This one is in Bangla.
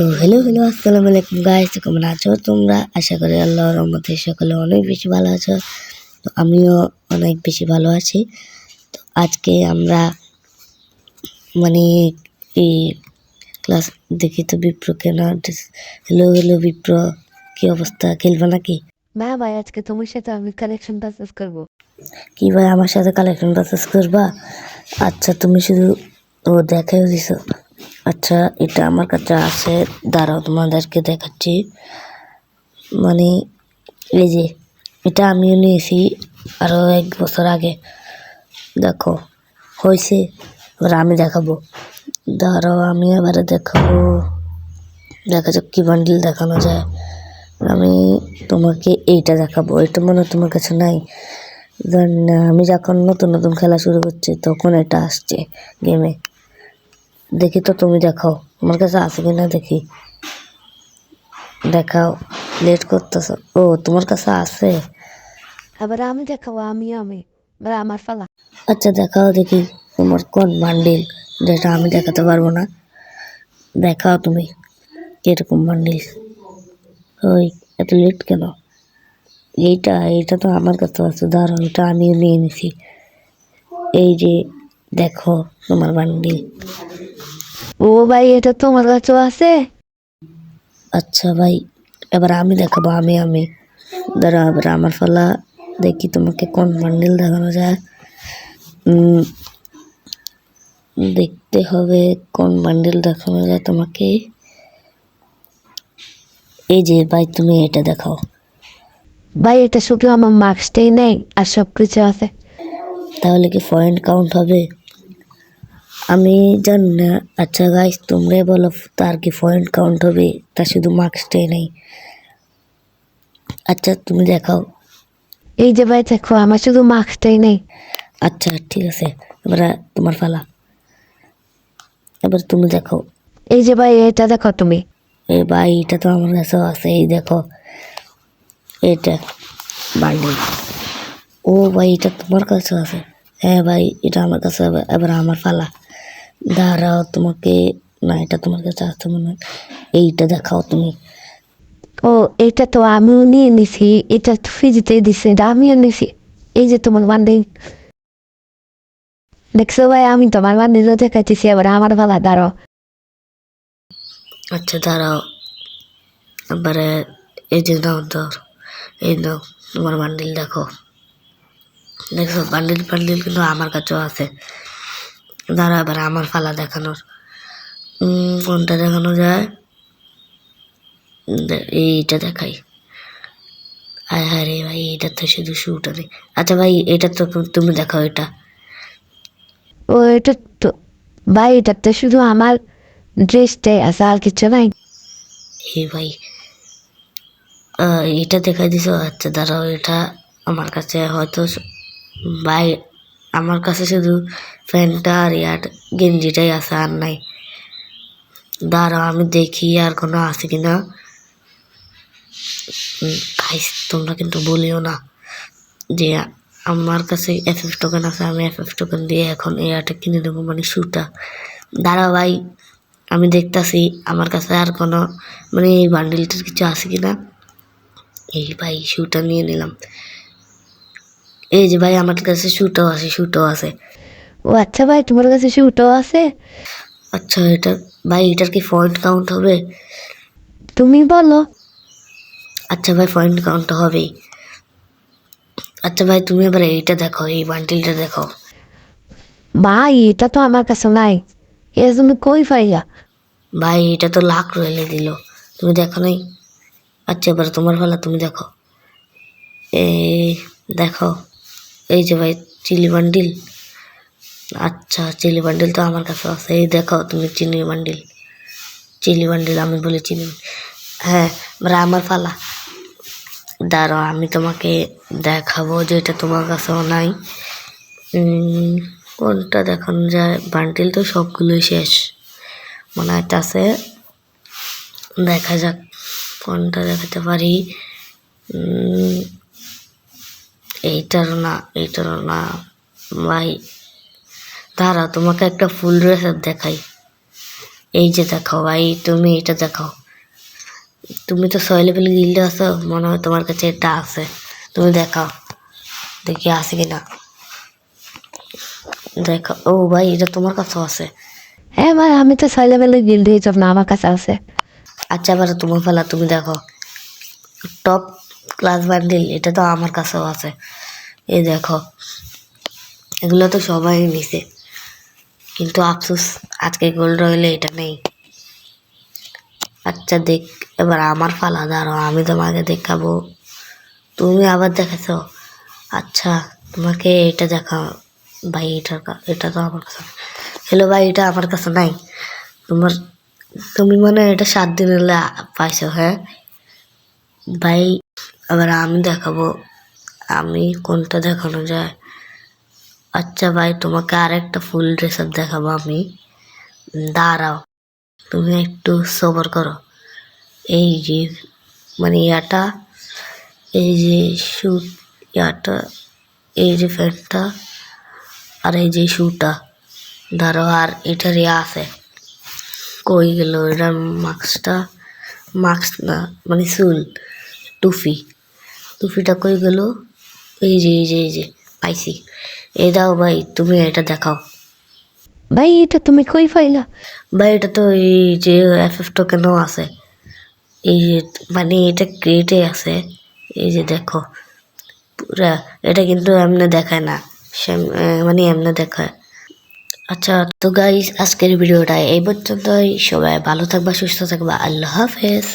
তো হ্যালো আসসালামু আলাইকুম গাইস, কেমন আছো তোমরা? আশা করি আল্লাহর রহমতে সকলে অনেক বেশি ভালো আছো। তো আমিও অনেক বেশি ভালো আছি। তো আজকে আমরা মানে এই ক্লাস দেখি তো বিপ্র কেন। হ্যালো বিপ্র, কি অবস্থা? খেলবে নাকি? না ভাই, আজকে তোমার সাথে আমি কালেকশন পারচেজ করবো। কি ভাই, আমার সাথে কালেকশন পারচেজ করবা? আচ্ছা, তুমি শুধু ও দেখাই দিছো। আচ্ছা, এটা আমার কাছে আছে, দাঁড়াও তোমাদেরকে দেখাচ্ছি। মানে এই যে এটা আমিও নিয়েছি আরো 1 বছর আগে। দেখো হয়েছে, এবার আমি দেখাবো। দাঁড়াও আমি এবারে দেখাবো, দেখা যাক কি বান্ডিল দেখানো যায়। আমি তোমাকে এইটা দেখাবো, এটা মনে হয় তোমার কাছে নাই। আমি যখন নতুন খেলা শুরু করছি তখন এটা আসছে গেমে। দেখি তো, তুমি দেখাও তোমার কাছে আছে কিনা, দেখি দেখাও। লেট করতেছ? ও তোমার কাছে আছে? এবার আমি দেখাবো, আমি এবার আমার ফালা। আচ্ছা দেখাও দেখি তোমার কোন বান্ডিল, যেটা আমি দেখাতে পারবো না। দেখাও তুমি কিরকম বান্ডিল। ওই এত লেট কেন? এইটা তো আমার কাছে আছে, ধরো এটা আমিও নিয়ে নিছি। এই যে দেখো তোমার বান্ডিল। ও ভাই, এটা তোমার কাছেও আছে? আচ্ছা ভাই, এবার আমি দেখাবো। আমি ধরো এবার আমার ফলা, দেখি তোমাকে কোন বান্ডিল দেখানো যায়। দেখতে হবে কোন বান্ডিল দেখানো যায় তোমাকে। এই যে ভাই, তুমি এটা দেখাও। ভাই, এটা শুধু আমার মার্কসটাই নেই আর সব কিছু আছে। তাহলে কি পয়েন্ট কাউন্ট হবে? আমি জানি না। আচ্ছা গাইস, তোমরাই বলো তার কি পয়েন্ট কাউন্ট হবে, তা শুধু মার্কসটাই নেই। আচ্ছা তুমি দেখাও। এই যে ভাই দেখো, আমার শুধু মার্কসটাই নেই। আচ্ছা ঠিক আছে, এবার তোমার পালা, এবার তুমি দেখাও। এই যে ভাই, এটা দেখো তুমি। এই ভাই, এটা তো আমার কাছেও আছে, এই দেখো এটা বান্ডিল। ও ভাই, এটা তোমার কাছে আছে? হ্যাঁ ভাই, এটা আমার কাছে। এবার আমার পালা, দাঁড়াও তোমাকে, না এটা তোমার কাছে আছে মনে হয়। এইটা দেখাও তুমি। ও, এটা তো আমিও নিয়ে নিছি, এটা তো ফ্রিজতে দিছে, এটা আমিও নিছি। এই যে তোমার বান্ডিল দেখছো ভাই, আমি তোমার বান্ডিলও দেখাইতেছি, এবার আমার ফালা, দাঁড়াও। আচ্ছা দাঁড়াও, এবারে এই যে নাও, ধর এই নাও তোমার বান্ডিল। দেখো দেখছো, বান্ডিল কিন্তু আমার কাছেও আছে। দাঁড়াও এবার আমার ফালা দেখানোর। কোনটা দেখানো যায়? এইটা দেখাই। আয় হায় রে ভাই, এটা তো শুধু শুটা নেই। আচ্ছা ভাই, এটা তো তুমি দেখাও এটা। ও, এটা তো ভাই, এটা তো শুধু আমার ড্রেসটাই আছে, আর কিছু নাই। এই ভাই, এটা দেখাই দিছো? আচ্ছা দাঁড়াও, এটা আমার কাছে হয়তো ভাই, আমার কাছে শুধু প্যান্টটা আর ইয়ার গেঞ্জিটাই আছে, আর নাই। দাঁড়াও আমি দেখি আর কোনো আছে কিনা। গাইস তোমরা কিন্তু বলিও না যে আমার কাছে FF টোকেন আছে, আমি FF টোকেন দিয়ে এখন এয়ারটা কিনে নেবো, মানে শুটা। দাঁড়াও ভাই, আমি দেখতাছি আমার কাছে আর কোনো মানে এই বান্ডিলটার কিছু আছে কিনা। এই ভাই, শুটা নিয়ে নিলাম। এই যে ভাই, আমার কাছে শুটাও আছে। ও আচ্ছা ভাই, তোমার কাছে শুটও আছে? আচ্ছা এটা ভাই, এটার কি পয়েন্ট কাউন্ট হবে? তুমি বলো। আচ্ছা ভাই, পয়েন্ট কাউন্ট হবেই। আচ্ছা ভাই, তুমি এবার এইটা দেখো, এই বান্ডিলটা দেখো। ভাই, এটা তো আমার কাছে নাই, এর তুমি কই পাইয়া? ভাই এটা তো লাখ রয়েলে দিল, তুমি দেখো নাই? আচ্ছা এবার তোমার ভালো, তুমি দেখো। এই দেখো, এই যে ভাই চিলি বান্ডিল। আচ্ছা চিলি বান্ডিল তো আমার কাছে আছে, এই দেখো তুমি চিলি বান্ডিল আমি বলে চিনি। হ্যাঁ, এবার আমার ফালা। দাঁড়াও আমি তোমাকে দেখাবো যেটা তোমার কাছেও নাই। কোনটা দেখানো যায়? বান্ডিল তো সবগুলোই শেষ মনে হইতাছে। দেখা যাক কোনটা দেখাতে পারি। এইটারও না ভাই। দাঁড়াও তোমাকে একটা ফুল ড্রেস দেখাই। এই যে দেখো ভাই, তুমি এটা দেখো। তুমি তো 6 লেভেল গিল্ডে আছো, মনে হয় তোমার কাছে এটা আছে। তুমি দেখাও, দেখি আছে কিনা। দেখো, ও ভাই এটা তোমার কাছেও আছে। হ্যাঁ ভাই, আমি তো 6 লেভেলের গিল্ডে, এই জন্য আমার কাছে আছে। আচ্ছা এবার তোমার ফেলা, তুমি দেখো। টপ ক্লাস বান্ডিল, এটা তো আমার কাছেও আছে। এই দেখো, এগুলো তো সবাই নিছে, কিন্তু আফসোস আজকে গোল্ড রয়েলে এটা নেই। আচ্ছা দেখ, এবার আমার ফালা, দাঁড়াও আমি তোমাকে দেখাবো। তুমি আবার দেখেছো? আচ্ছা তোমাকে এটা দেখাও ভাই। এটা তো আমার কাছে, হ্যালো ভাই, এটা আমার কাছে নাই। তোমার, তুমি মানে এটা 7 দিন হলে পাইছো? হ্যাঁ ভাই, এবার আমি দেখাবো। আমি কোনটা দেখানো যায়? আচ্ছা ভাই, তোমাকে আরেকটা ফুল ড্রেস আপ দেখাবো আমি। দাঁড়াও, তুমি একটু সবর করো। এই যে মানে ইয়াটা, এই যে শুট, ইয়াটা, এই যে প্যান্টটা, আর এই যে শুটা। ধরো, আর এটার ইয়া আছে। কই গেল এটার মাস্কটা? মাস্ক না, মানে চুল, টুপি। টুপিটা কই গেল? এই যে পাইছি। এই দাও ভাই, তুমি এটা দেখাও। ভাই এটা তুমি কই পাইলা? ভাই এটা তো এই যে FF টোকেনও আছে। এই যে মানে এটা ক্রিয়েটে আছে। এই যে দেখো, পুরা এটা কিন্তু এমনি দেখায় না, মানে এমনি দেখায়। আচ্ছা তো গাইস, আজকের ভিডিওটা এই পর্যন্তই। সবাই ভালো থাকবা, সুস্থ থাকবা, আল্লাহ হাফেজ।